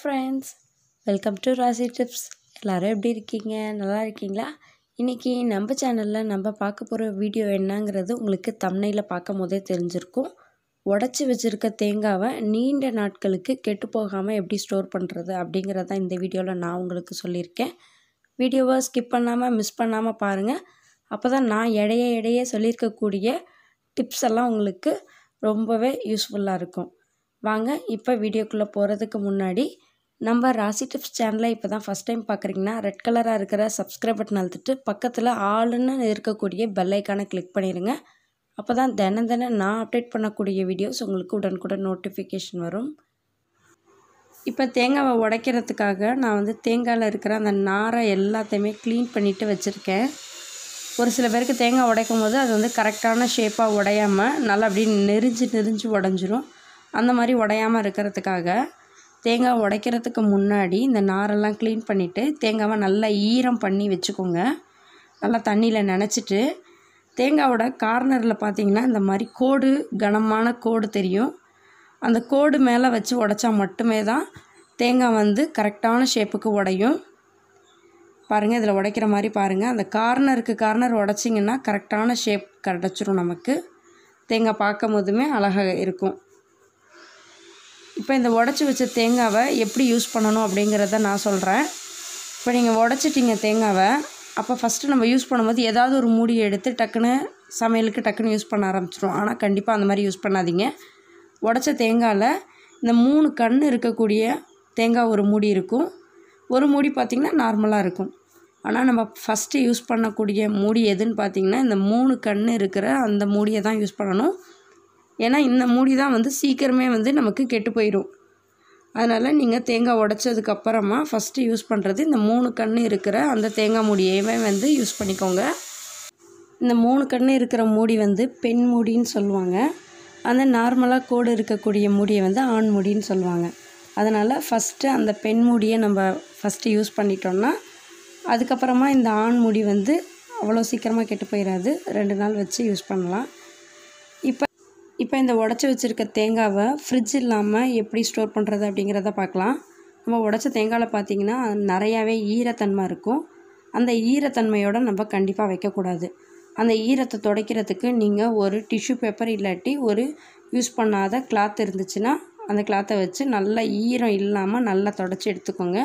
friends, welcome to Rasi tips. எல்லாரும் எப்படி இருக்கீங்க? நல்லா இருக்கீங்களா? இன்னைக்கு நம்ம சேனல்ல நம்ம பார்க்க போற வீடியோ என்னங்கிறது உங்களுக்கு thumbnailல பார்க்கும்போதே தெரிஞ்சிருக்கும். உடைச்சு வச்சிருக்க தேங்காவை நீண்ட நாட்களுக்கு கெட்டு போகாம எப்படி ஸ்டோர் பண்றது அப்படிங்கறத இந்த வீடியோல நான் உங்களுக்கு சொல்லியிருக்கேன். வீடியோவை ஸ்கிப் பண்ணாம மிஸ் பண்ணாம பாருங்க. அப்பதான் நான் எடையே சொல்லியிருக்க கூடிய டிப்ஸ் எல்லாம் உங்களுக்கு ரொம்பவே யூஸ்ஃபுல்லா இருக்கும். வாங்க இப்போ வீடியோக்குள்ள போறதுக்கு முன்னாடி நம்ம ராசி டிப்ஸ் சேனலை இப்போதான் ஃபர்ஸ்ட் டைம் பார்க்குறீங்கன்னா ரெட் கலராக இருக்கிற சப்ஸ்கிரைப் பட்டன் அழுத்திட்டு பக்கத்தில் ஆளுன்னு இருக்கக்கூடிய பெல் ஐக்கானை கிளிக் பண்ணிடுங்க. அப்போ தான் தினம் நான் அப்டேட் பண்ணக்கூடிய வீடியோஸ் உங்களுக்கு உடனுக்குடன் நோட்டிஃபிகேஷன் வரும். இப்போ தேங்காவை உடைக்கிறதுக்காக நான் தேங்காயில் இருக்கிற அந்த நாரை எல்லாத்தையுமே க்ளீன் பண்ணிவிட்டு வச்சுருக்கேன். ஒரு சில பேருக்கு தேங்காய் உடைக்கும் போது அது கரெக்டான ஷேப்பாக உடையாமல் நல்லா அப்படி நெறிஞ்சு உடஞ்சிரும். அந்த மாதிரி உடையாமல் இருக்கிறதுக்காக தேங்காய் உடைக்கிறதுக்கு முன்னாடி இந்த நாரெல்லாம் க்ளீன் பண்ணிவிட்டு தேங்காவை நல்லா ஈரம் பண்ணி வச்சுக்கோங்க. நல்லா தண்ணியில் நனைச்சிட்டு தேங்காவோட கார்னரில் பார்த்திங்கன்னா இந்த மாதிரி கோடு, கனமான கோடு தெரியும். அந்த கோடு மேலே வச்சு உடைச்சா மட்டுமே தான் தேங்காய் கரெக்டான ஷேப்புக்கு உடையும். பாருங்கள், இதில் உடைக்கிற மாதிரி பாருங்கள். அந்த கார்னர் உடைச்சிங்கன்னா கரெக்டான ஷேப் கிடச்சிரும். நமக்கு தேங்காய் பார்க்கும் போதுமே அழகாக இருக்கும். இப்போ இந்த உடச்சி வச்ச தேங்காவை எப்படி யூஸ் பண்ணணும் அப்படிங்கிறத நான் சொல்கிறேன். இப்போ நீங்கள் உடச்சிட்டிங்க தேங்காவை, அப்போ ஃபஸ்ட்டு நம்ம யூஸ் பண்ணும்போது ஏதாவது ஒரு மூடியை எடுத்து டக்குன்னு சமையலுக்கு டக்குன்னு யூஸ் பண்ண ஆரம்பிச்சிடும். ஆனால் கண்டிப்பாக அந்த மாதிரி யூஸ் பண்ணாதீங்க. உடச்ச தேங்காயில் இந்த 3 கண் இருக்கக்கூடிய தேங்காய் ஒரு மூடி இருக்கும். ஒரு மூடி பார்த்திங்கன்னா நார்மலாக இருக்கும். ஆனால் நம்ம ஃபஸ்ட்டு யூஸ் பண்ணக்கூடிய மூடி எதுன்னு பார்த்திங்கன்னா இந்த 3 கண் இருக்கிற அந்த மூடியை தான் யூஸ் பண்ணணும். ஏன்னா இந்த மூடி தான் சீக்கிரமே நமக்கு கெட்டு போயிடும். அதனால் நீங்கள் தேங்காய் உடைச்சதுக்கப்புறமா ஃபஸ்ட்டு யூஸ் பண்ணுறது இந்த 3 கண் இருக்கிற அந்த தேங்காய் மூடியவே யூஸ் பண்ணிக்கோங்க. இந்த 3 கண் இருக்கிற மூடி பெண் மூடின்னு சொல்லுவாங்க. அந்த நார்மலாக கோடு இருக்கக்கூடிய மூடியை ஆண் மூடின்னு சொல்லுவாங்க. அதனால் ஃபஸ்ட்டு அந்த பெண் மூடியை நம்ம ஃபஸ்ட்டு யூஸ் பண்ணிட்டோம்னா அதுக்கப்புறமா இந்த ஆண் மூடி அவ்வளோ சீக்கிரமாக கெட்டு போயிடாது. 2 நாள் வச்சு யூஸ் பண்ணலாம். இப்போ இந்த உடச்சி வச்சுருக்க தேங்காவை ஃப்ரிட்ஜ் இல்லாமல் எப்படி ஸ்டோர் பண்ணுறது அப்படிங்கிறத பார்க்கலாம். நம்ம உடச்ச தேங்காயில் பார்த்திங்கன்னா நிறையாவே ஈரத்தன்மை இருக்கும். அந்த ஈரத்தன்மையோடு நம்ம கண்டிப்பாக வைக்கக்கூடாது. அந்த ஈரத்தை துடைக்கிறதுக்கு நீங்கள் ஒரு டிஷ்யூ பேப்பர் இல்லாட்டி ஒரு யூஸ் பண்ணாத கிளாத் இருந்துச்சுன்னா அந்த கிளாத்தை வச்சு நல்லா ஈரம் இல்லாமல் நல்லா துடைச்சி எடுத்துக்கோங்க.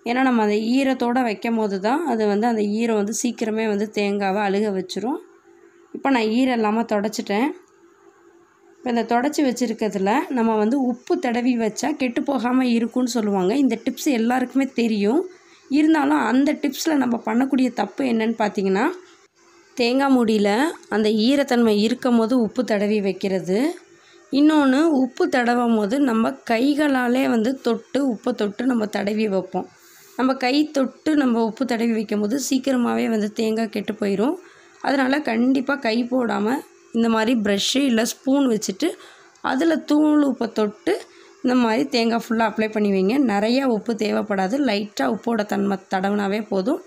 ஏன்னா நம்ம அந்த ஈரத்தோடு வைக்கும் போது தான் அது அந்த ஈரம் சீக்கிரமே தேங்காவை அழுக வச்சிரும். இப்போ நான் ஈரம் இல்லாமல் துடைச்சிட்டேன். இப்போ இந்த துடைச்சி வச்சுருக்கிறதுல நம்ம உப்பு தடவி வச்சா கெட்டு போகாமல் இருக்கும்னு சொல்லுவாங்க. இந்த டிப்ஸ் எல்லாருக்குமே தெரியும். இருந்தாலும் அந்த டிப்ஸில் நம்ம பண்ணக்கூடிய தப்பு என்னன்னு பார்த்திங்கன்னா, தேங்காய் மூடியில் அந்த ஈரத்தன்மை இருக்கும் போது உப்பு தடவி வைக்கிறது. இன்னொன்று, உப்பு தடவும் போது நம்ம கைகளாலே உப்பை தொட்டு நம்ம தடவி வைப்போம். நம்ம கை தொட்டு நம்ம உப்பு தடவி வைக்கும் போது சீக்கிரமாகவே தேங்காய் கெட்டு போயிடும். அதனால் கண்டிப்பாக கை போடாமல் இந்த மாதிரி ப்ரஷ்ஷு இல்லை ஸ்பூன் வச்சுட்டு அதில் தூள் உப்பை தொட்டு இந்த மாதிரி தேங்காய் ஃபுல்லாக அப்ளை பண்ணி வைங்க. நிறையா உப்பு தேவைப்படாது. லைட்டாக உப்போட தன்மை தடவினாவே போதும்.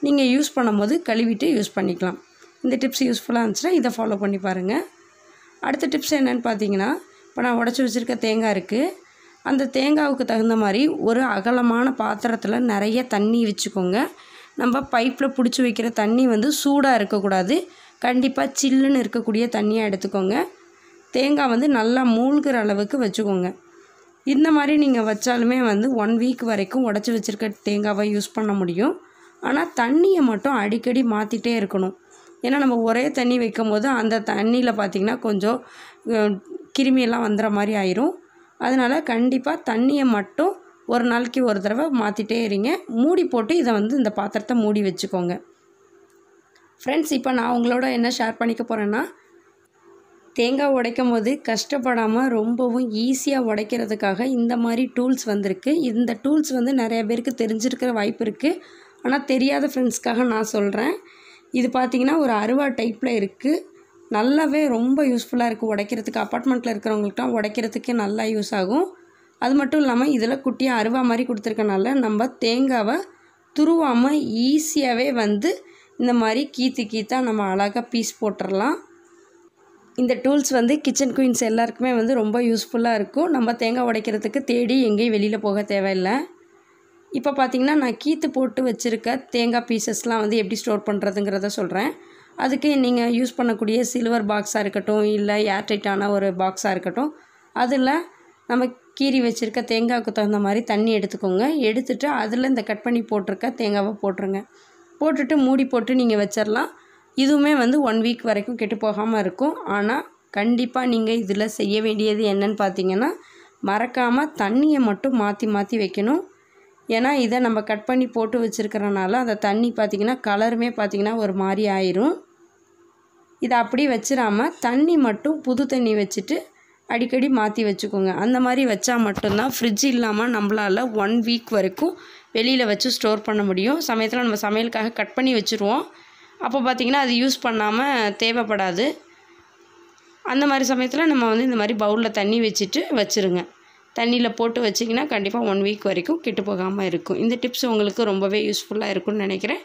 நீங்கள் யூஸ் பண்ணும்போது கழுவிட்டு யூஸ் பண்ணிக்கலாம். இந்த டிப்ஸ் யூஸ்ஃபுல்லாக இருந்துச்சுன்னா இதை ஃபாலோ பண்ணி பாருங்கள். அடுத்த டிப்ஸ் என்னென்னு பார்த்தீங்கன்னா, இப்போ நான் உடச்சி வச்சுருக்க தேங்காய் இருக்குது. அந்த தேங்காவுக்கு தகுந்த மாதிரி ஒரு அகலமான பாத்திரத்தில் நிறைய தண்ணி வச்சுக்கோங்க. நம்ம பைப்பில் பிடிச்சி வைக்கிற தண்ணி சூடாக இருக்கக்கூடாது. கண்டிப்பாக சில்லுன்னு இருக்கக்கூடிய தண்ணியாக எடுத்துக்கோங்க. தேங்காய் நல்லா மூழ்கிற அளவுக்கு வச்சுக்கோங்க. இந்த மாதிரி நீங்கள் வச்சாலுமே 1 வீக் வரைக்கும் உடச்சி வச்சுருக்க தேங்காவை யூஸ் பண்ண முடியும். ஆனால் தண்ணியை மட்டும் அடிக்கடி மாற்றிட்டே இருக்கணும். ஏன்னா நம்ம ஒரே தண்ணி வைக்கும் போது அந்த தண்ணியில் பார்த்திங்கன்னா கொஞ்சம் கிருமியெல்லாம் வந்துடுற மாதிரி ஆயிரும். அதனால் கண்டிப்பாக தண்ணியை மட்டும் ஒரு நாளைக்கு ஒரு தடவை மாற்றிட்டே இருங்க. மூடி போட்டு இதை இந்த பாத்திரத்தை மூடி வச்சுக்கோங்க. ஃப்ரெண்ட்ஸ், இப்போ நான் உங்களோட என்ன ஷேர் பண்ணிக்க போகிறேன்னா, தேங்காய் உடைக்கும் போது கஷ்டப்படாமல் ரொம்பவும் ஈஸியாக உடைக்கிறதுக்காக இந்த மாதிரி டூல்ஸ் வந்திருக்கு. இந்த டூல்ஸ் நிறைய பேருக்கு தெரிஞ்சிருக்கிற வாய்ப்பு இருக்குது. ஆனால் தெரியாத ஃப்ரெண்ட்ஸ்க்காக நான் சொல்கிறேன். இது பார்த்திங்கன்னா ஒரு அருவா டைப்பில் இருக்குது. நல்லாவே ரொம்ப யூஸ்ஃபுல்லாக இருக்குது உடைக்கிறதுக்கு. அப்பார்ட்மெண்ட்டில் இருக்கிறவங்களுக்குலாம் உடைக்கிறதுக்கு நல்லா யூஸ் ஆகும். அது மட்டும் இல்லாமல் இதில் குட்டியாக அருவா மாதிரி கொடுத்துருக்கனால நம்ம தேங்காவை துருவாமல் ஈஸியாகவே இந்த மாதிரி கீத்தாக நம்ம அழகாக பீஸ் போட்டுடலாம். இந்த டூல்ஸ் வந்து கிச்சன் குயின்ஸ் எல்லாருக்குமே வந்து ரொம்ப யூஸ்ஃபுல்லாக இருக்கும். நம்ம தேங்காய் உடைக்கிறதுக்கு தேடி எங்கேயும் வெளியில் போக தேவையில்லை. இப்போ பார்த்திங்கன்னா நான் கீத்து போட்டு வச்சுருக்க தேங்காய் பீசஸ்லாம் வந்து எப்படி ஸ்டோர் பண்ணுறதுங்கிறத சொல்கிறேன். அதுக்கு நீங்கள் யூஸ் பண்ணக்கூடிய சில்வர் பாக்ஸாக இருக்கட்டும், இல்லை ஏர்டைட்டான ஒரு பாக்ஸாக இருக்கட்டும், அதில் நம்ம கீறி வச்சுருக்க தேங்காய்க்கு தகுந்த மாதிரி தண்ணி எடுத்துக்கோங்க. எடுத்துகிட்டு அதில் இந்த கட் பண்ணி போட்டிருக்க தேங்காவை போட்டுருங்க. போட்டுட்டு மூடி போட்டு நீங்கள் வச்சிடலாம். இதுவுமே வந்து 1 வீக் வரைக்கும் கெட்டு போகாமல் இருக்கும். ஆனால் கண்டிப்பாக நீங்கள் இதில் செய்ய வேண்டியது என்னன்னு பார்த்தீங்கன்னா, மறக்காமல் தண்ணியை மட்டும் மாற்றி மாற்றி வைக்கணும். ஏன்னா இதை நம்ம கட் பண்ணி போட்டு வச்சுருக்கிறனால அந்த தண்ணி பார்த்திங்கன்னா கலருமே பார்த்திங்கன்னா ஒரு மாதிரி ஆயிரும். இதை அப்படி வச்சிடாமல் தண்ணி மட்டும் புது தண்ணி வச்சுட்டு அடிக்கடி மாற்றி வச்சுக்கோங்க. அந்த மாதிரி வச்சா மட்டும்தான் ஃப்ரிட்ஜ் இல்லாமல் நம்மளால் 1 வீக் வரைக்கும் வெளியில் வச்சு ஸ்டோர் பண்ண முடியும். சமயத்தில் நம்ம சமையலுக்காக கட் பண்ணி வச்சுருவோம். அப்போ பார்த்திங்கன்னா அது யூஸ் பண்ணாமல் தேவைப்படாது. அந்த மாதிரி சமயத்தில் நம்ம வந்து இந்த மாதிரி பவுலில் தண்ணி வச்சுட்டு வச்சுருங்க. தண்ணியில் போட்டு வச்சிங்கன்னா கண்டிப்பாக 1 வீக் வரைக்கும் கெட்டு போகாமல் இருக்கும். இந்த டிப்ஸ் உங்களுக்கு ரொம்பவே யூஸ்ஃபுல்லாக இருக்கும்னு நினைக்கிறேன்.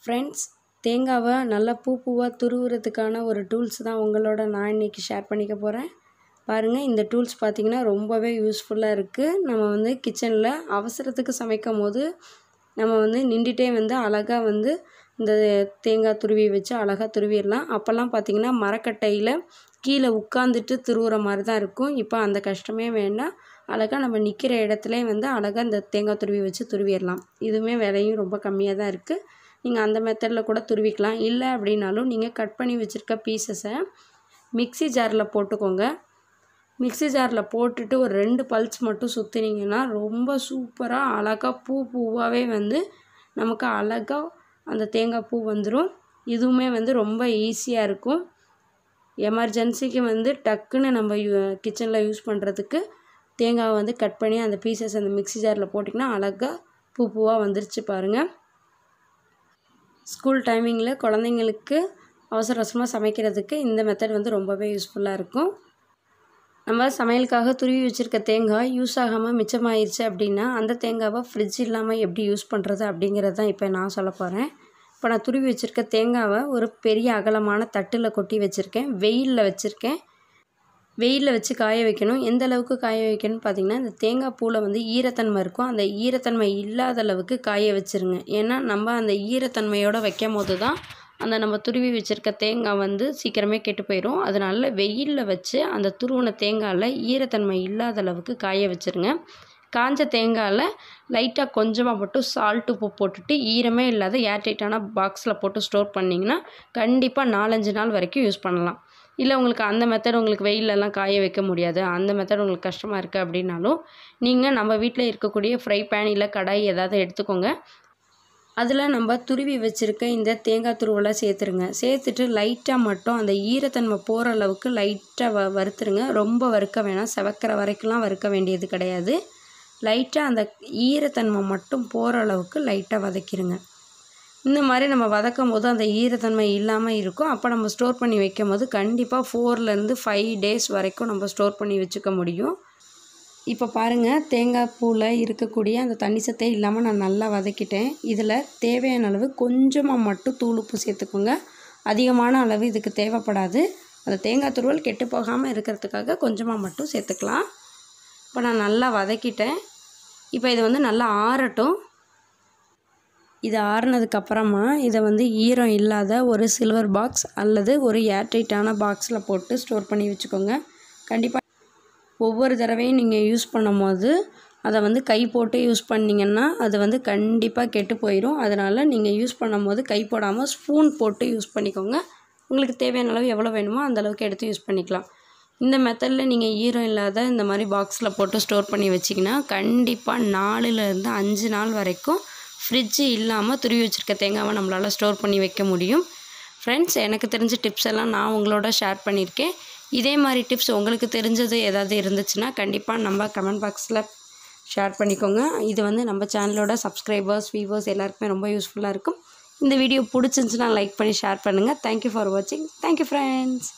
ஃப்ரெண்ட்ஸ், தேங்காவை நல்லா பூவாக துருவுறதுக்கான ஒரு டூல்ஸ் தான் உங்களோட நான் இன்றைக்கி ஷேர் பண்ணிக்க போகிறேன். பாருங்கள், இந்த டூல்ஸ் பார்த்திங்கன்னா ரொம்பவே யூஸ்ஃபுல்லாக இருக்குது. நம்ம வந்து கிச்சனில் அவசரத்துக்கு சமைக்கும் போது நம்ம வந்து நின்றுட்டே வந்து அழகாக வந்து இந்த தேங்காய் துருவி வச்சு அழகாக துருவிடலாம். அப்போல்லாம் பார்த்திங்கன்னா மரக்கட்டையில் கீழே உட்காந்துட்டு துருவுற மாதிரி தான் இருக்கும். இப்போ அந்த கஷ்டமே வேண்டாம். அழகாக நம்ம நிற்கிற இடத்துலே வந்து அழகாக இந்த தேங்காய் துருவி வச்சு துருவிடலாம். இதுவுமே விலையும் ரொம்ப கம்மியாக தான் இருக்குது. நீங்கள் அந்த மெத்தடில் கூட துருவிக்கலாம். இல்லை அப்படின்னாலும் நீங்கள் கட் பண்ணி வச்சுருக்க பீசஸை மிக்ஸி ஜாரில் போட்டுக்கோங்க. மிக்ஸி ஜாரில் போட்டுட்டு ஒரு 2 பல்ஸ் மட்டும் சுற்றினீங்கன்னா ரொம்ப சூப்பராக அழகாக பூவாகவே வந்து நமக்கு அழகாக அந்த தேங்காய் பூ வந்துடும். இதுவுமே வந்து ரொம்ப ஈஸியாக இருக்கும். எமர்ஜென்சிக்கு வந்து டக்குன்னு நம்ம கிச்சனில் யூஸ் பண்ணுறதுக்கு தேங்காவை வந்து கட் பண்ணி அந்த பீசஸ் அந்த மிக்ஸி ஜாரில் போட்டிங்கன்னா அழகாக பூவாக வந்துருச்சு பாருங்கள். ஸ்கூல் டைமிங்கில் குழந்தைங்களுக்கு அவசர அவசரமாக சமைக்கிறதுக்கு இந்த மெத்தட் வந்து ரொம்பவே யூஸ்ஃபுல்லாக இருக்கும். நம்ம சமையலுக்காக துருவி வச்சுருக்க தேங்காய் யூஸ் ஆகாமல் மிச்சமாயிருச்சு அப்படின்னா அந்த தேங்காவை ஃப்ரிட்ஜ் இல்லாமல் எப்படி யூஸ் பண்ணுறது அப்படிங்கிறது தான் இப்போ நான் சொல்ல போகிறேன். இப்போ நான் துருவி வச்சுருக்க தேங்காவை ஒரு பெரிய அகலமான தட்டில் கொட்டி வச்சுருக்கேன். வெயிலில் வச்சுருக்கேன். வெயிலில் வச்சு காய வைக்கணும். எந்த அளவுக்கு காய வைக்கணும்னு பார்த்திங்கன்னா, இந்த தேங்காய் பூவில் வந்து ஈரத்தன்மை இருக்கும். அந்த ஈரத்தன்மை இல்லாத அளவுக்கு காய வச்சுருங்க. ஏன்னா நம்ம அந்த ஈரத்தன்மையோடு வைக்கும் போது தான் அந்த நம்ம துருவி வச்சுருக்க தேங்காய் வந்து சீக்கிரமே கெட்டு போயிடும். அதனால வெயிலில் வச்சு அந்த துருவின தேங்காயில் ஈரத்தன்மை இல்லாத அளவுக்கு காய வச்சுருங்க. காஞ்ச தேங்காயில் லைட்டாக கொஞ்சமாக மட்டும் சால்ட் உப்பு போட்டுட்டு ஈரமே இல்லாத ஏர்டைட்டான பாக்ஸில் போட்டு ஸ்டோர் பண்ணிங்கன்னா கண்டிப்பாக 4-5 நாள் வரைக்கும் யூஸ் பண்ணலாம். இல்லை உங்களுக்கு அந்த மெத்தட் உங்களுக்கு வெயிலெல்லாம் காய வைக்க முடியாது, அந்த மெத்தட் உங்களுக்கு கஷ்டமாக இருக்குது அப்படின்னாலும் நீங்கள் நம்ம வீட்டில் இருக்கக்கூடிய ஃப்ரை பேன் இல்லை கடாய் ஏதாவது எடுத்துக்கோங்க. அதில் நம்ம துருவி வச்சுருக்க இந்த தேங்காய் துருவலை சேர்த்துருங்க. சேர்த்துட்டு லைட்டாக மட்டும் அந்த ஈரத்தன்மை போகிற அளவுக்கு லைட்டாக வறுத்துருங்க. ரொம்ப வறுக்க வேணாம், செவக்கிற வரைக்கும்லாம் வறுக்க வேண்டியது கிடையாது. லைட்டாக அந்த ஈரத்தன்மை மட்டும் போகிற அளவுக்கு லைட்டாக வதக்கிடுங்க. இந்த மாதிரி நம்ம வதக்கும் போது அந்த ஈரத்தன்மை இல்லாமல் இருக்கும். அப்போ நம்ம ஸ்டோர் பண்ணி வைக்கும் போது கண்டிப்பாக 4லேருந்து 5 டேஸ் வரைக்கும் நம்ம ஸ்டோர் பண்ணி வச்சுக்க முடியும். இப்போ பாருங்கள், தேங்காய் பூவில் இருக்கக்கூடிய அந்த தண்ணி சத்தே இல்லாமல் நான் நல்லா வதக்கிட்டேன். இதில் தேவையான அளவு கொஞ்சமாக மட்டும் தூள் உப்பு சேர்த்துக்கோங்க. அதிகமான அளவு இதுக்கு தேவைப்படாது. அந்த தேங்காய் துருவல் கெட்டு போகாமல் இருக்கிறதுக்காக கொஞ்சமாக மட்டும் சேர்த்துக்கலாம். இப்போ நான் நல்லா வதக்கிட்டேன். இப்போ இது வந்து நல்லா ஆறட்டும். இது ஆறுனதுக்கப்புறமா இதை வந்து ஈரம் இல்லாத ஒரு சில்வர் பாக்ஸ் அல்லது ஒரு ஏர்டைட்டான பாக்ஸில் போட்டு ஸ்டோர் பண்ணி வச்சுக்கோங்க. கண்டிப்பாக ஒவ்வொரு தடவையும் நீங்கள் யூஸ் பண்ணும் போது அதை வந்து கை போட்டு யூஸ் பண்ணிங்கன்னா அது வந்து கண்டிப்பாக கெட்டு போயிடும். அதனால் நீங்கள் யூஸ் பண்ணும் போது கை போடாமல் ஸ்பூன் போட்டு யூஸ் பண்ணிக்கோங்க. உங்களுக்கு தேவையான அளவு எவ்வளோ வேணுமோ அந்தளவுக்கு எடுத்து யூஸ் பண்ணிக்கலாம். இந்த மெத்தடில் நீங்கள் ஈரம் இல்லாத இந்த மாதிரி பாக்ஸில் போட்டு ஸ்டோர் பண்ணி வச்சிங்கன்னா கண்டிப்பாக 4லேருந்து 5 நாள் வரைக்கும் ஃப்ரிட்ஜு இல்லாமல் துருவி வச்சுருக்க தேங்காவை நம்மளால் ஸ்டோர் பண்ணி வைக்க முடியும். ஃப்ரெண்ட்ஸ், எனக்கு தெரிஞ்ச டிப்ஸ் எல்லாம் நான் உங்களோட ஷேர் பண்ணியிருக்கேன். இதே மாதிரி டிப்ஸ் உங்களுக்கு தெரிஞ்சது ஏதாவது இருந்துச்சுன்னா கண்டிப்பாக நம்ம கமெண்ட் பாக்ஸில் ஷேர் பண்ணிக்கோங்க. இது வந்து நம்ம சேனலோட சப்ஸ்கிரைபர்ஸ், வியூவர்ஸ் எல்லாருக்குமே ரொம்ப யூஸ்ஃபுல்லாக இருக்கும். இந்த வீடியோ பிடிச்சிருந்துச்சுன்னா லைக் பண்ணி ஷேர் பண்ணுங்கள். தேங்க்யூ ஃபார் வாட்சிங். Thank you friends.